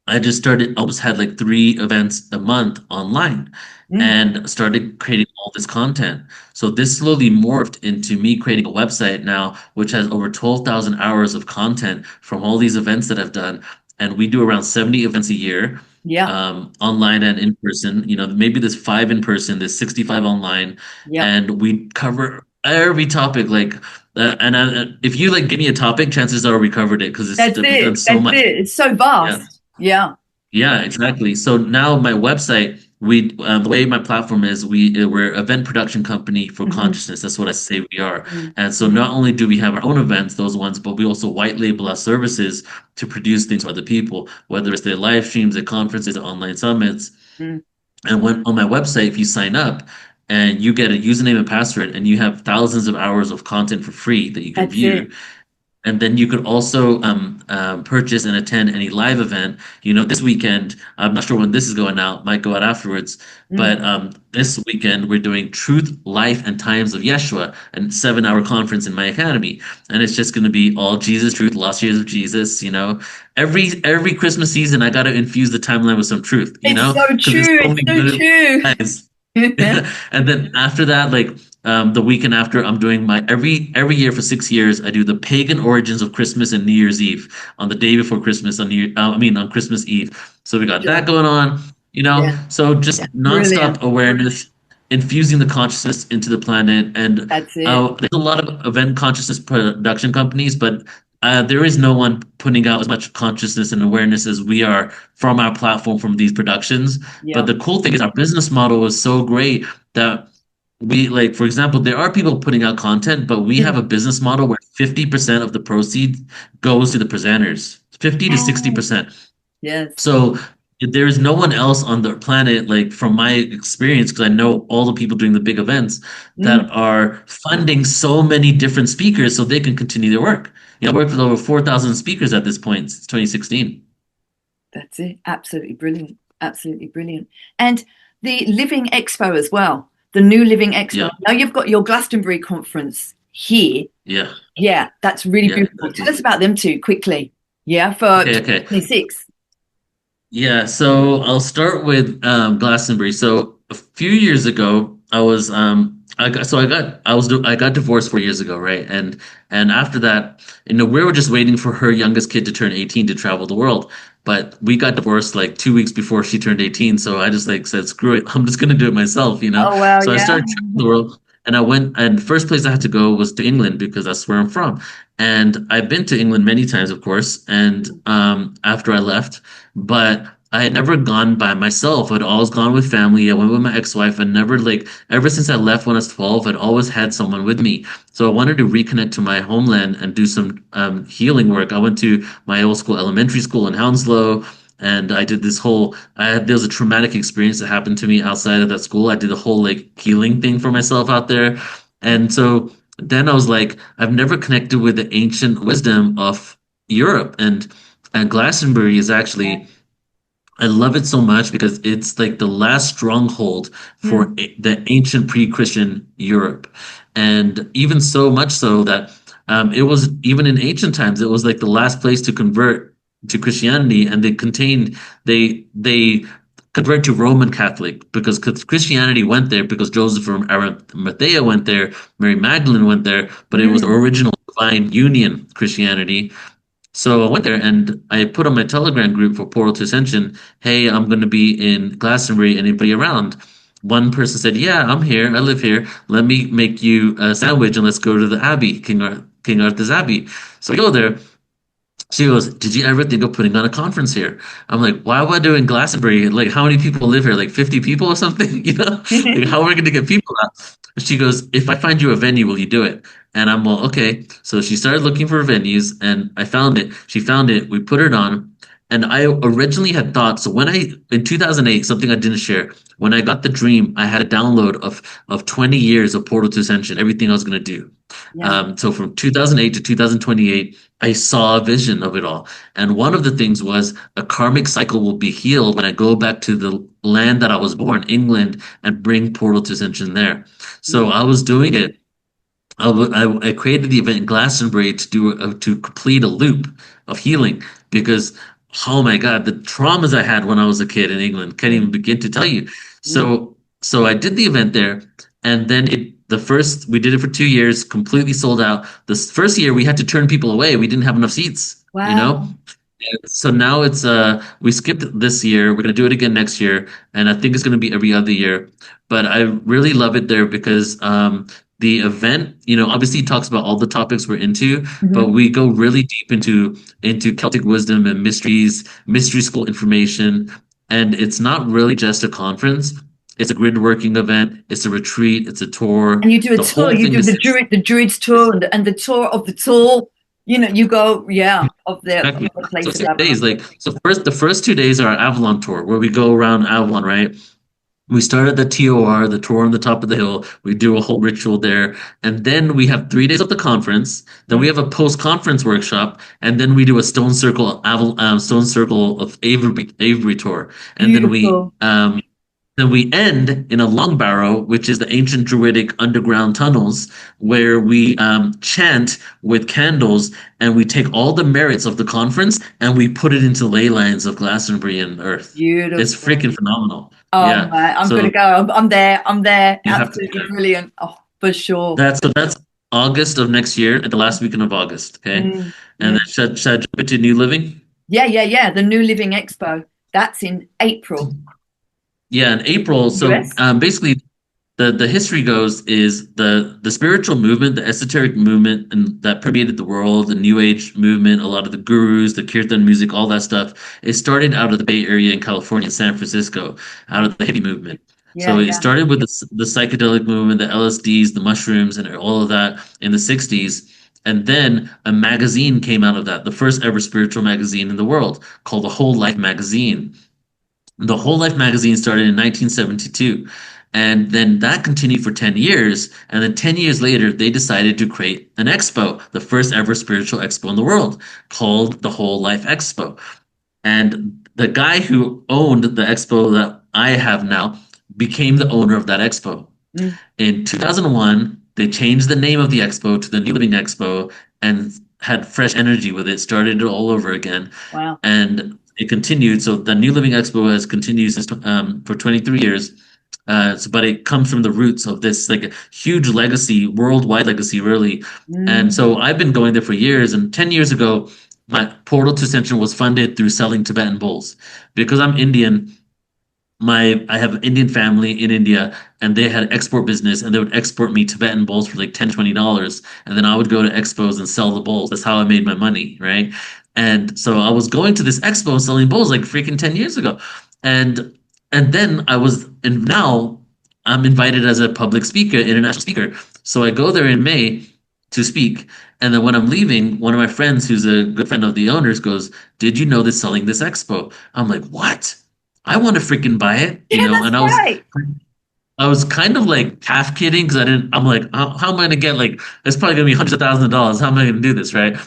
I just started, almost had like 3 events a month online Mm. and started creating all this content. So this slowly morphed into me creating a website now, which has over 12,000 hours of content from all these events that I've done. And we do around 70 events a year, Yeah, online and in person. Maybe there's 5 in person, there's 65 online, yeah. and we cover every topic. Like, if you like give me a topic, chances are we covered it because That's we've done it. so That's much. it. It's so Yeah. vast. Yeah. Yeah, exactly. So now my website, we the way my platform is, we're event production company for Mhm, consciousness. That's what I say we are. mm, And so mm, not only do we have our own events, those ones, but we also white label our services to produce things for other people, whether it's their live streams, their conferences, or online summits. mm. And when on my website, if you sign up and you get a username and password, and you have thousands of hours of content for free that you can That's it. view, and then you could also purchase and attend any live event. This weekend, I'm not sure when this is going out, might go out afterwards, Mm. but this weekend we're doing Truth, Life, and Times of Yeshua, a 7-hour conference in my academy. And it's just going to be all Jesus, truth, lost years of Jesus. Every Christmas season, I got to infuse the timeline with some truth, It's so because there's true. so It's many so good true. times. And then after that, like the weekend after, I'm doing my every year for 6 years. I do the pagan origins of Christmas and New Year's Eve on the day before Christmas on Christmas Eve. So we got that Sure. going on. Yeah. So just Brilliant. nonstop awareness. infusing the consciousness into the planet. And That's it. there's a lot of event consciousness production companies, but there is no one putting out as much consciousness and awareness as we are from our platform from these productions. But Yeah. the cool thing is our business model is so great that we like, for example, there are people putting out content, but we have Mm. a business model where 50% of the proceeds goes to the presenters, 50 to Oh, 60%. yes. So there is no one else on the planet, like from my experience, because I know all the people doing the big events that Mm. are funding so many different speakers so they can continue their work. I worked with over 4,000 speakers at this point since 2016. That's it. Absolutely brilliant. Absolutely brilliant. And the Living Expo as well, the new Living Expo. Yeah, Now you've got your Glastonbury conference here. yeah, Yeah, that's really yeah, beautiful. Tell exactly. us about them two quickly. Yeah, for Okay, okay. 2026. Yeah, so I'll start with Glastonbury. So a few years ago, I got divorced 4 years ago, right? And after that, we were just waiting for her youngest kid to turn 18 to travel the world. But we got divorced like 2 weeks before she turned 18. So I just like said, screw it, I'm just gonna do it myself. Oh, well, So I yeah. started traveling the world, and I went, and the first place I had to go was to England because that's where I'm from. And I've been to England many times, of course. And after I left. But I had never gone by myself. I'd always gone with family. I went with my ex-wife. And never like ever since I left when I was 12, I'd always had someone with me. So I wanted to reconnect to my homeland and do some healing work. I went to my old school, elementary school in Hounslow, and I did this whole. There was a traumatic experience that happened to me outside of that school. I did a whole like healing thing for myself out there, and so then I was like, I've never connected with the ancient wisdom of Europe, and Glastonbury is actually I love it so much because it's like the last stronghold for Mm. the ancient pre-Christian Europe. And even so much so that it was even in ancient times, it was like the last place to convert to Christianity, and they convert to Roman Catholic because Christianity went there because Joseph from Arimathea went there, Mary Magdalene went there, but it was the Mm. original divine union Christianity. So I went there and I put on my Telegram group for Portal to Ascension, hey, I'm going to be in Glastonbury. Anybody around? One person said, yeah, I'm here. I live here. Let me make you a sandwich and let's go to the Abbey, King Arthur's Abbey. So I go there. She goes, did you ever think of putting on a conference here? I'm like, why would I do in Glastonbury? Like, how many people live here? Like 50 people or something? Like, how are we going to get people out? She goes, if I find you a venue, will you do it? And I'm well, okay. So she started looking for venues and I found it. She found it. We put it on. And I originally had thought, so in 2008, something I didn't share, when I got the dream, I had a download of 20 years of Portal to Ascension, everything I was going to do. Yeah. So from 2008 to 2028, I saw a vision of it all. And one of the things was a karmic cycle will be healed when I go back to the land that I was born, England, and bring Portal to Ascension there. So Yeah. I was doing it. I created the event in Glastonbury to complete a loop of healing because oh my God, the traumas I had when I was a kid in England can't Mm. even begin to tell you. Mm. So I did the event there, and then we did it for 2 years, completely sold out. The first year we had to turn people away. We didn't have enough seats, you know. Wow. So now it's we skipped this year. We're gonna do it again next year, and I think it's gonna be every other year. But I really love it there because the event, obviously talks about all the topics we're into, but Mhm. we go really deep into Celtic wisdom and mysteries, mystery school information, and it's not really just a conference. It's a grid working event. It's a retreat. It's a tour. And you do a The tour, whole you thing do is the Druids tour and the tour of the tour. You go, yeah, of exactly the so place of 6 days. Avalon. Like so, the first 2 days are our Avalon tour, where we go around Avalon, right? We start at the TOR, the tour on the top of the hill. We do a whole ritual there. And then we have 3 days of the conference. Then we Mm. have a post-conference workshop. And then we do a Stone Circle of Avery tour. And Beautiful. then we end in a long barrow, which is the ancient Druidic underground tunnels, where we chant with candles and we take all the merits of the conference and we put it into ley lines of Glastonbury and Earth. It's Beautiful. freaking phenomenal. Oh Yeah. man, I'm gonna So go. I'm there. I'm there. you have to do Absolutely brilliant. Oh, for sure. that's August of next year, at the last weekend of August. Okay. Mm, And then mm. should I jump into New Living? Yeah, yeah, yeah. The New Living Expo. That's in April. Yeah, in April. So US. basically, the history goes is the spiritual movement, the esoteric movement, and that permeated the world, the New Age movement, a lot of the gurus, the kirtan music, all that stuff. It started out of the Bay Area in California, San Francisco, out of the hippie movement. Yeah, So it yeah. started with the psychedelic movement, the LSDs, the mushrooms, and all of that in the 60s. And then a magazine came out of that, the first ever spiritual magazine in the world called the Whole Life Magazine. The Whole Life magazine started in 1972. And then that continued for 10 years. And then 10 years later, they decided to create an expo, the first ever spiritual expo in the world, called the Whole Life Expo. And the guy who owned the expo that I have now became the owner of that expo. Mm, In 2001, they changed the name of the expo to the New Living Expo and had fresh energy with it, started it all over again. wow. And it continued. So the New Living Expo has continued since, for 23 years. But it comes from the roots of this like a huge legacy, worldwide legacy, really. And Mm, so I've been going there for years. And 10 years ago, my Portal to Ascension was funded through selling Tibetan bowls. Because I'm Indian, my I have an Indian family in India and they had export business and they would export me Tibetan bowls for like $10-$20 and then I would go to expos and sell the bowls. That's how I made my money, right? And so I was going to this expo and selling bowls like freaking 10 years ago. And then and now I'm invited as a public speaker, international speaker. So I go there in May to speak. And then when I'm leaving, one of my friends who's a good friend of the owners goes, "Did you know they're selling this expo?" I'm like, "What?" I want to freaking buy it, yeah, and that's right. I was kind of like half kidding because I didn't. I'm like, how am I gonna get like? It's probably gonna be hundreds of thousands of dollars. How am I gonna do this, right?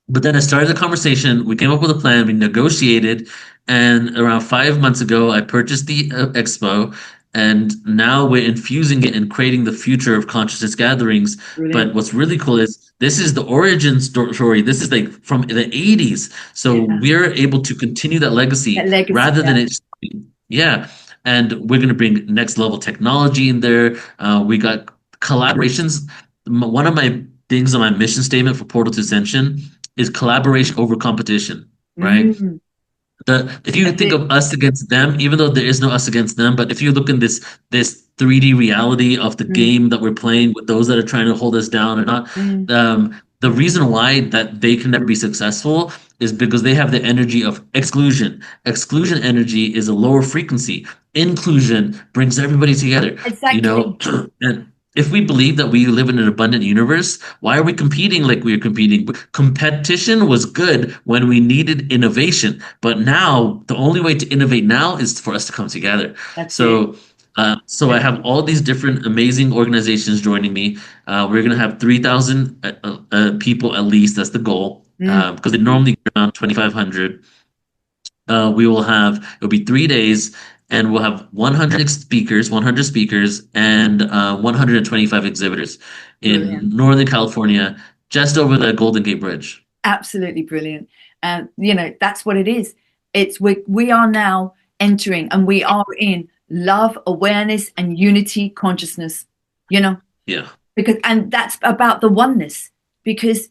But then I started the conversation. We came up with a plan. We negotiated, and around 5 months ago, I purchased the expo, and now we're infusing it and creating the future of consciousness gatherings. But Brilliant. what's really cool is this is the origin story. This is like from the 80s, so Yeah. we're able to continue that legacy That legacy. rather than Yeah. it. Yeah, and we're going to bring next level technology in there. We got collaborations. One of my things on my mission statement for Portal to Ascension is collaboration over competition, right? Mm, If you that's think it. of us against them, even though there is no us against them, but if you look in this 3D reality of the Mm, game that we're playing with those that are trying to hold us down or not, mm. the reason why that they can never be successful is because they have the energy of exclusion. Exclusion energy is a lower frequency. Inclusion brings everybody together, you know, Exactly. and if we believe that we live in an abundant universe, why are we competing like we are competing? Competition was good when we needed innovation, but now the only way to innovate now is for us to come together. That's it. So I That's have it. all these different amazing organizations joining me. We're gonna have 3,000 people at least. That's the goal Mm, because they normally get around 2,500. We will have it'll be 3 days, and we'll have 100 speakers, and 125 exhibitors in brilliant. Northern California, just over the Golden Gate Bridge. Absolutely brilliant. And that's what it is. It's we are now entering and we are in love, awareness, and unity consciousness, you know, Yeah, because and that's about the oneness, because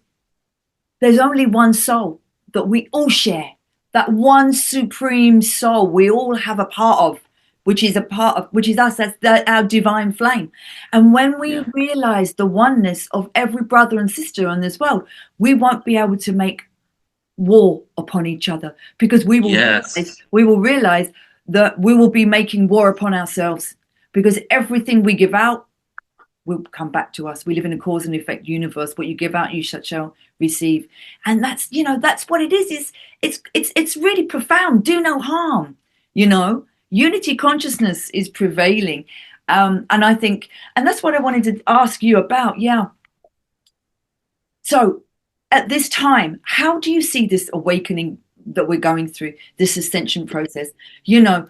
there's only one soul that we all share. That one supreme soul we all have a part of, which is us. That's our divine flame. And when we yeah, realize the oneness of every brother and sister on this world, we won't be able to make war upon each other, because yes, we will realize that we will be making war upon ourselves, because everything we give out will come back to us. We live in a cause and effect universe. What you give out, you shall receive. And that's what it is. It's really profound. Do no harm. Unity consciousness is prevailing. And I think, and that's what I wanted to ask you about. Yeah. So at this time, how do you see this awakening that we're going through, this ascension process? You know,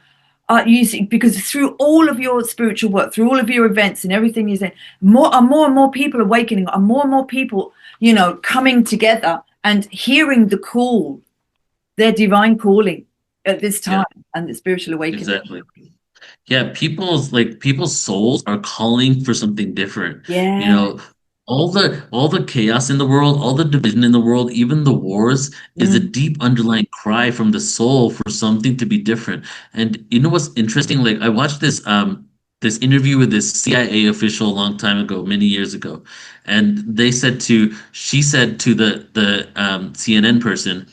you see, because through all of your spiritual work, through all of your events and everything you say, more and more people awakening, are more and more people, coming together and hearing the call, their divine calling at this yeah, time, and the spiritual awakening. exactly. Yeah, people's souls are calling for something different. You Yeah. know, all the chaos in the world, all the division in the world, even the wars, is a Mm, deep underlying cry from the soul for something to be different. And you know what's interesting? Like I watched this interview with this CIA official a long time ago, many years ago, and she said to the CNN person,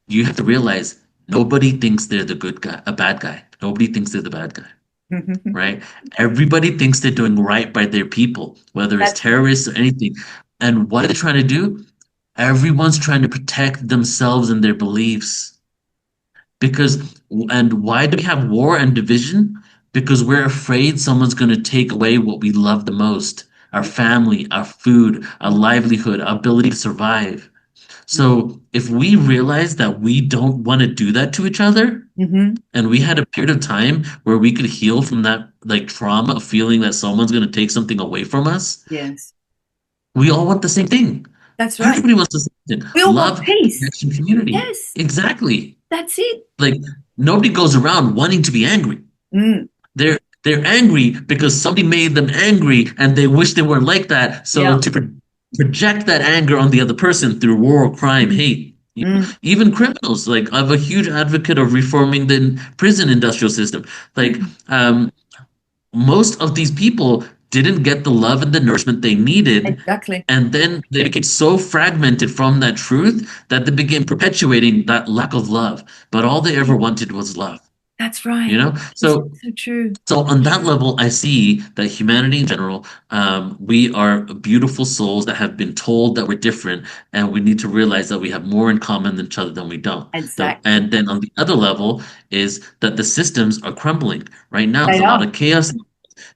you have to realize nobody thinks they're the good guy, a bad guy. Nobody thinks they're the bad guy, right? Everybody thinks they're doing right by their people, whether it's That's terrorists or anything. And what are they trying to do? Everyone's trying to protect themselves and their beliefs. And why do we have war and division? Because we're afraid someone's going to take away what we love the most, our family, our food, our livelihood, our ability to survive. So if we realize that we don't want to do that to each other, mm-hmm. and we had a period of time where we could heal from that like trauma of feeling that someone's going to take something away from us, Yes, we all want the same thing. that's right. Everybody wants the same thing. We all want Love, peace. connection, community. Yes, Exactly. that's it. Like nobody goes around wanting to be angry. Mm, They're angry because somebody made them angry and they wish they weren't like that. So yeah. to project that anger on the other person through war, crime, hate. Mm, Even criminals, like I'm a huge advocate of reforming the prison industrial system. Like um, most of these people didn't get the love and the nourishment they needed, exactly. and then they became so fragmented from that truth that they began perpetuating that lack of love. But all they ever wanted was love, That's you right. know? It's So so true. so on that level, I see that humanity in general, we are beautiful souls that have been told that we're different, and we need to realize that we have more in common than each other than we don't. Exactly. And then on the other level is that the systems are crumbling. Right now, there's They a lot are. of chaos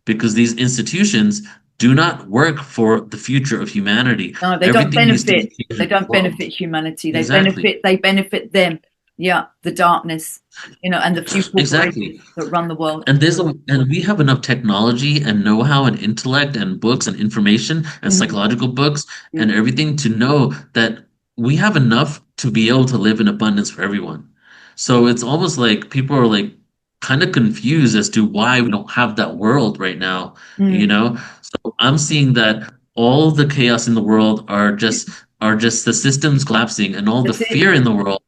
because these institutions do not work for the future of humanity. No, they don't Everything needs to be benefit. changed They in the don't world. benefit humanity. Exactly. They benefit them. Yeah, the darkness, and the few corporations Exactly. that run the world. And we have enough technology and know-how and intellect and books and information and Mhm. psychological books Yeah. and everything to know that we have enough to be able to live in abundance for everyone. So it's almost like people are like kind of confused as to why we don't have that world right now, you Mm, know? So I'm seeing that all the chaos in the world are just the systems collapsing, and all the that's it. fear in the world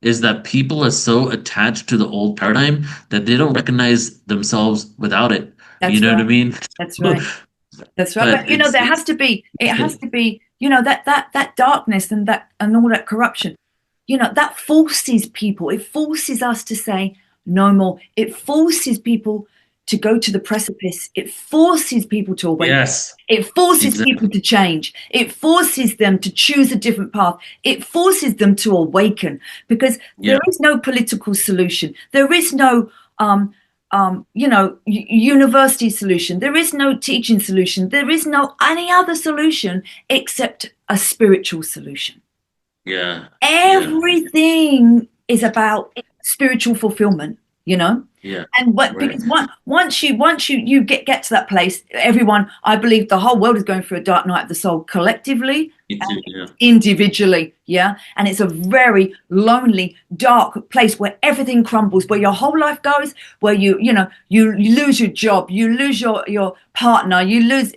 is that people are so attached to the old paradigm that they don't recognize themselves without it. You That's know what I right. mean? That's right. That's right. But But there has to be. It it's has good. to be. That darkness and all that corruption. That forces people. It forces us to say no more. It forces people to go to the precipice. It forces people to awaken. Yes, It forces people exactly. to change. It forces them to choose a different path. It forces them to awaken because there Yeah, is no political solution. There is no, university solution. There is no teaching solution. There is no any other solution except a spiritual solution. yeah, yeah, Everything is about spiritual fulfillment, you know? yeah. And what Right. because once you get to that place, everyone, I believe the whole world is going through a dark night of the soul collectively Me and too. Yeah. individually, yeah. And it's a very lonely, dark place where everything crumbles, where your whole life goes, where you lose your job, you lose your partner, you lose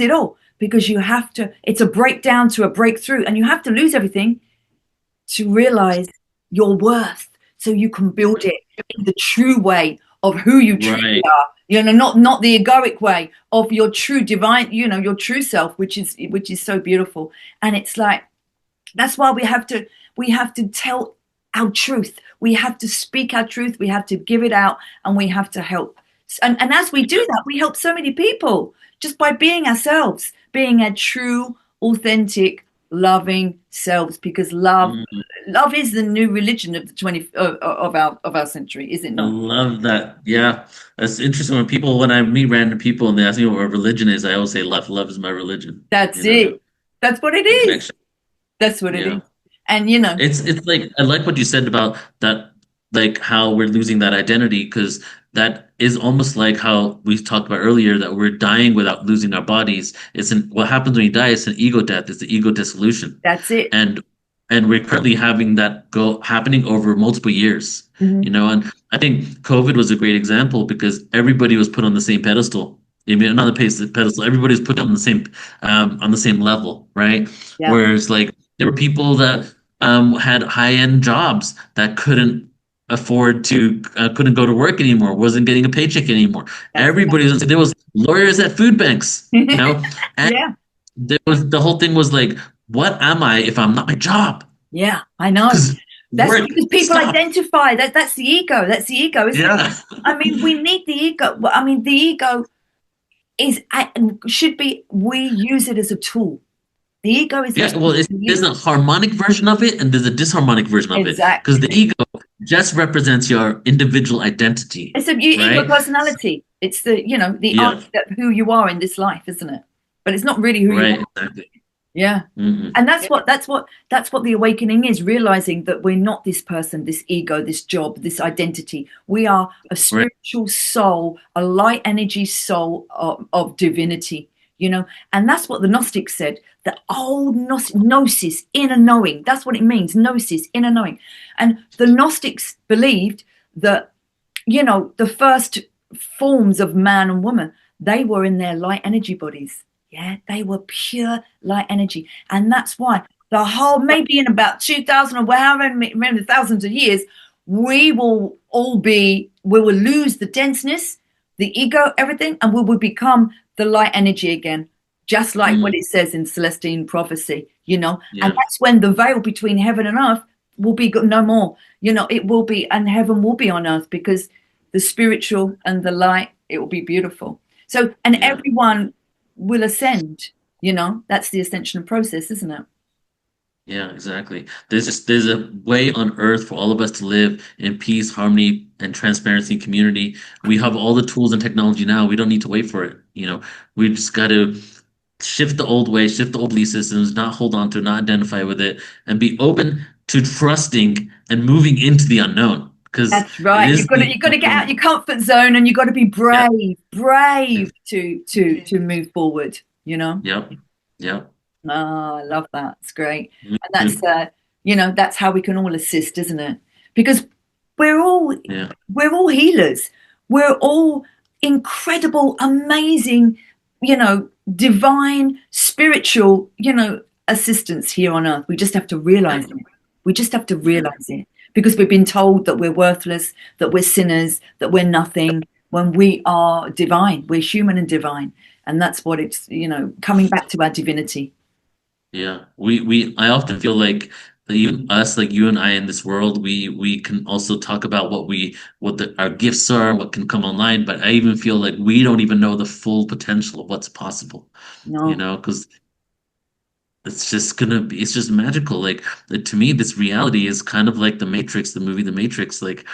it all because you have to. It's a breakdown to a breakthrough, and you have to lose everything to realize your worth so you can build it in the true way of who you truly Right. are, not the egoic way of your true divine, your true self, which is so beautiful. And it's like that's why we have to tell our truth. We have to speak our truth. We have to give it out, and we have to help. And as we do that, we help so many people just by being ourselves, being a true, authentic, loving selves. Because Mm, love is the new religion of the 20 of our century, is it I not? love that. Yeah, that's interesting. When I meet random people and they ask me what religion is, I always say love. Love is my religion. That's You know, it. That's what it the is. connection. That's what it is. Yeah. And It's like I like what you said about that, like how we're losing that identity, because that is almost like how we talked about earlier that we're dying without losing our bodies. What happens when you die, it's an ego death, it's the ego dissolution. that's it. And we're currently having that go happening over multiple years, Mhm. and I think COVID was a great example because everybody was put on the same pedestal. I mean, not the pedestal, everybody was put on the same level, right? Yeah. Whereas like there were people that had high-end jobs that couldn't afford to couldn't go to work anymore, wasn't getting a paycheck anymore. That's Everybody was, there was lawyers at food banks, you it. know, and Yeah. there was the whole thing was like, what am I if I'm not my job? Yeah, I know. Because That's work because people stop. identify that's the ego. That's the ego, isn't it? Yeah. I mean, we need the ego. Well, I mean, the ego is should be we use it as a tool. The ego is a Yeah, tool well, to there's use. a harmonic version of it and there's a disharmonic version of it. Because the Exactly. ego just represents your individual identity, It's a ego right? personality. It's the the Yeah, who you are in this life, isn't it? But it's not really who you right, are. exactly. Yeah. Hmm. And that's what the awakening is, realizing that we're not this person, this ego, this job, this identity. We are a Right, spiritual soul, a light energy soul of divinity, and that's what the Gnostics said. The old gnosis, inner knowing. That's what it means, gnosis, inner knowing. And the Gnostics believed that, the first forms of man and woman, they were in their light energy bodies. Yeah, they were pure light energy. And that's why the whole, maybe in about 2000 or however many thousands of years, we will we will lose the denseness, the ego, everything, and we will become the light energy again, just like what mm, it says in Celestine prophecy, and yeah, that's when the veil between heaven and earth will be no more. It will be, and heaven will be on earth because the spiritual and the light, it will be beautiful. So, and yeah. everyone will ascend. That's the ascension process, isn't it? Yeah, exactly. There's a way on earth for all of us to live in peace, harmony, and transparency and community. We have all the tools and technology now. We don't need to wait for it. We just got to shift the old ways, shift the old belief systems, not hold on to it, not identify with it, and be open to trusting and moving into the unknown. Because That's it right. is the You've got to get out unknown. your comfort zone, and you've got to be Yeah. brave to move forward. Yep. Yep. Oh, I love that. It's great. Me And that's too. that's how we can all assist, isn't it? Because we're all Yeah. we're all healers. We're all incredible, amazing, divine, spiritual, assistants here on earth. We just have to realize it. We just have to Yeah. realize it because we've been told that we're worthless, that we're sinners, that we're nothing when we are divine. We're human and divine. And that's what it's, coming back to our divinity. Yeah, I often feel like even us, like you and I in this world, we can also talk about our gifts are, what can come online, but I even feel like we don't even know the full potential of what's possible, No. because it's just magical. Like to me, this reality is kind of like the Matrix, the movie The Matrix. Like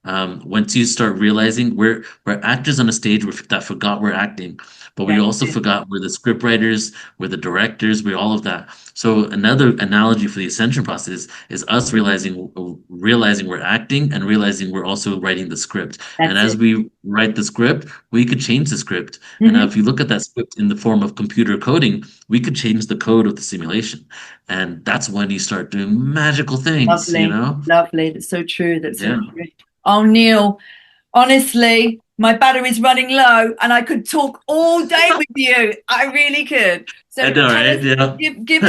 once you start realizing we're actors on a stage that forgot we're acting, but we That's also it. forgot we're the script writers, we're the directors, we're all of that. So another analogy for the ascension process is us realizing we're acting and realizing we're also writing the script. And That's as it. we write the script, we could change the script. And now Hmm. if you look at that script in the form of computer coding, we could change the code of the simulation. And that's when you start doing magical things, you Lovely. know? Lovely. That's so true. That's so Yeah. true. Oh, Neil, honestly, my battery's running low and I could talk all day with you. I really could. I So know, tell us, right? Yeah. give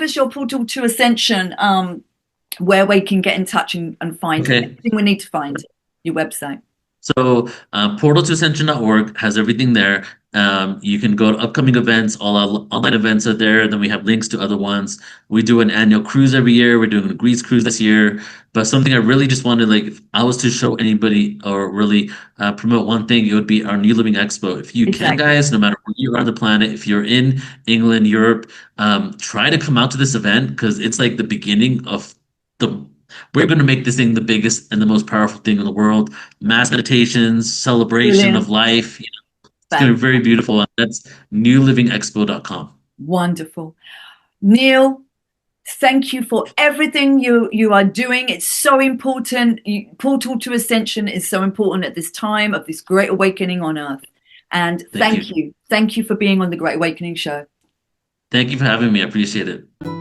us your portal to ascension, where we can get in touch and find Okay. everything we need to find, your website. So portal2ascension.org has everything there. You can go to upcoming events, all our online events are there. Then we have links to other ones. We do an annual cruise every year. We're doing a Greece cruise this year. But something I really just wanted, like, if I was to show anybody or really promote one thing, it would be our New Living Expo. If you can, Exactly. guys, no matter where you are on the planet, if you're in England, Europe, try to come out to this event because it's like the beginning of the we're going to make this thing the biggest and the most powerful thing in the world. Mass meditations, celebration of Brilliant. life. It's going to be very Fantastic. beautiful. That's newlivingexpo.com. Wonderful. Neil, thank you for everything you are doing. It's so important. Portal to Ascension is so important at this time of this great awakening on earth. And Thank you. thank you for being on the Great Awakening Show. Thank you for having me. I appreciate it.